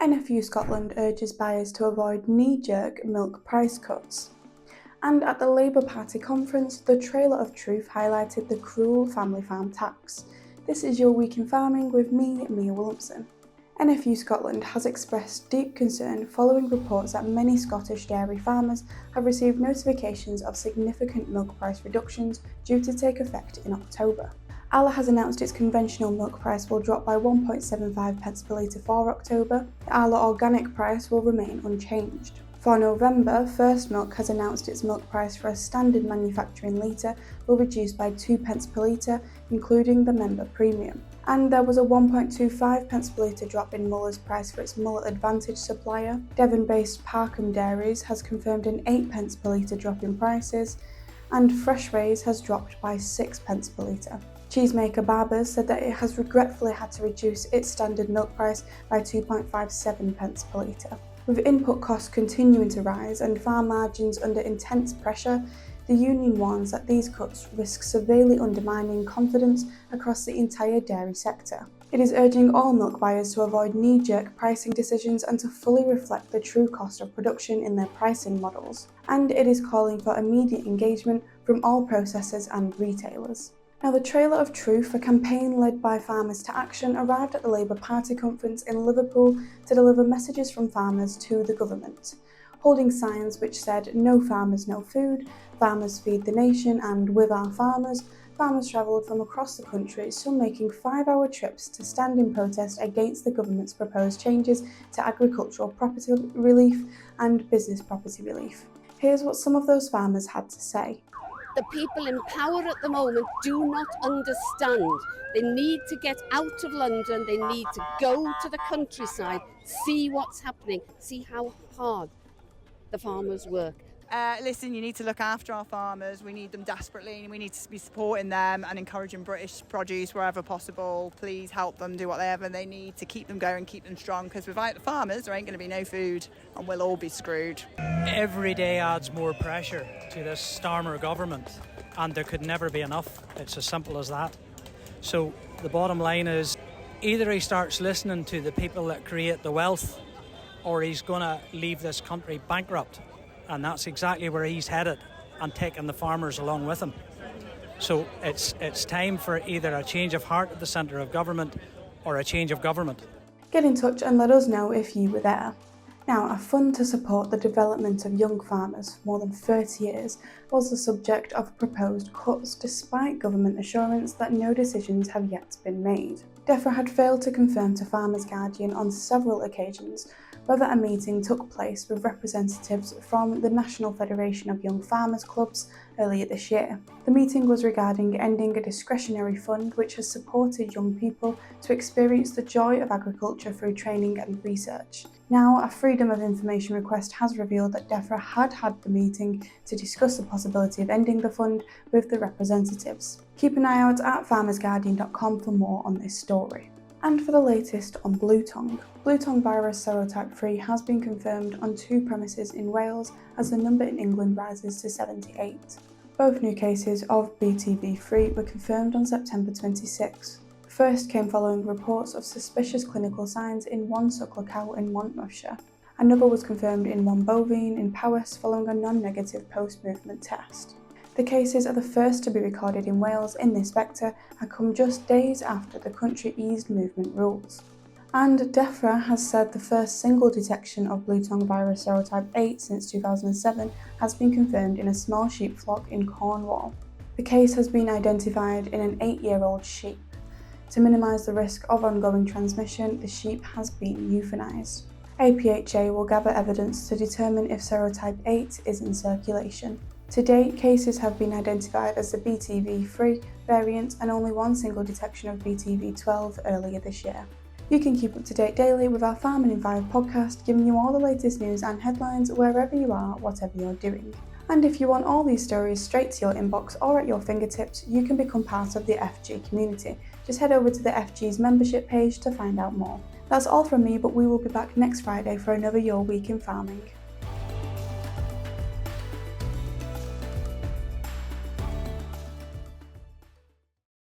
NFU Scotland urges buyers to avoid knee-jerk milk price cuts. And at the Labour Party conference, the trailer of truth highlighted the cruel family farm tax. This is your Week in Farming with me, Mia Williamson. NFU Scotland has expressed deep concern following reports that many Scottish dairy farmers have received notifications of significant milk price reductions due to take effect in October. Arla has announced its conventional milk price will drop by 1.75 pence per litre for October. The Arla organic price will remain unchanged. For November, First Milk has announced its milk price for a standard manufacturing litre will reduce by 2 pence per litre, including the member premium. And there was a 1.25 pence per litre drop in Muller's price for its Muller Advantage supplier. Devon-based Parkham Dairies has confirmed an 8 pence per litre drop in prices, and Freshways has dropped by 6 pence per litre. Cheesemaker Barbers said that it has regretfully had to reduce its standard milk price by 2.57 pence per litre. With input costs continuing to rise and farm margins under intense pressure, the union warns that these cuts risk severely undermining confidence across the entire dairy sector. It is urging all milk buyers to avoid knee-jerk pricing decisions and to fully reflect the true cost of production in their pricing models. And it is calling for immediate engagement from all processors and retailers. Now, the trailer of truth, a campaign led by Farmers to Action, arrived at the Labour Party conference in Liverpool to deliver messages from farmers to the government, holding signs which said "No farmers, no food," "Farmers feed the nation," and "With our farmers." Farmers travelled from across the country, some making 5-hour trips to stand in protest against the government's proposed changes to agricultural property relief and business property relief. Here's what some of those farmers had to say. The people in power at the moment do not understand. They need to get out of London, they need to go to the countryside, see what's happening, see how hard the farmers work. Listen, you need to look after our farmers. We need them desperately, and we need to be supporting them and encouraging British produce wherever possible. Please help them do whatever they need to keep them going, keep them strong, because without the farmers there ain't going to be no food and we'll all be screwed. Every day adds more pressure to this Starmer government, and there could never be enough. It's as simple as that. So the bottom line is, either he starts listening to the people that create the wealth, or he's going to leave this country bankrupt. And that's exactly where he's headed, and taking the farmers along with him. So it's time for either a change of heart at the centre of government or a change of government. Get in touch and let us know if you were there. Now, a fund to support the development of young farmers for more than 30 years was the subject of proposed cuts, despite government assurance that no decisions have yet been made. Defra had failed to confirm to Farmers Guardian on several occasions whether a meeting took place with representatives from the National Federation of Young Farmers Clubs earlier this year. The meeting was regarding ending a discretionary fund which has supported young people to experience the joy of agriculture through training and research. Now, a Freedom of Information request has revealed that Defra had the meeting to discuss the possibility of ending the fund with the representatives. Keep an eye out at farmersguardian.com for more on this story. And for the latest on Bluetongue. Bluetongue virus serotype 3 has been confirmed on 2 premises in Wales as the number in England rises to 78. Both new cases of BTV3 were confirmed on September 26. The first came following reports of suspicious clinical signs in one suckler cow in Monmouthshire. Another was confirmed in one bovine in Powys following a non-negative post-movement test. The cases are the first to be recorded in Wales in this vector and come just days after the country eased movement rules. And Defra has said the first single detection of Bluetongue virus serotype 8 since 2007 has been confirmed in a small sheep flock in Cornwall. The case has been identified in an 8-year-old sheep. To minimise the risk of ongoing transmission, the sheep has been euthanised. APHA will gather evidence to determine if serotype 8 is in circulation. To date, cases have been identified as the BTV3 variant and only one single detection of BTV12 earlier this year. You can keep up to date daily with our Farming in 5 podcast, giving you all the latest news and headlines wherever you are, whatever you're doing. And if you want all these stories straight to your inbox or at your fingertips, you can become part of the FG community. Just head over to the FG's membership page to find out more. That's all from me, but we will be back next Friday for another Your Week in Farming.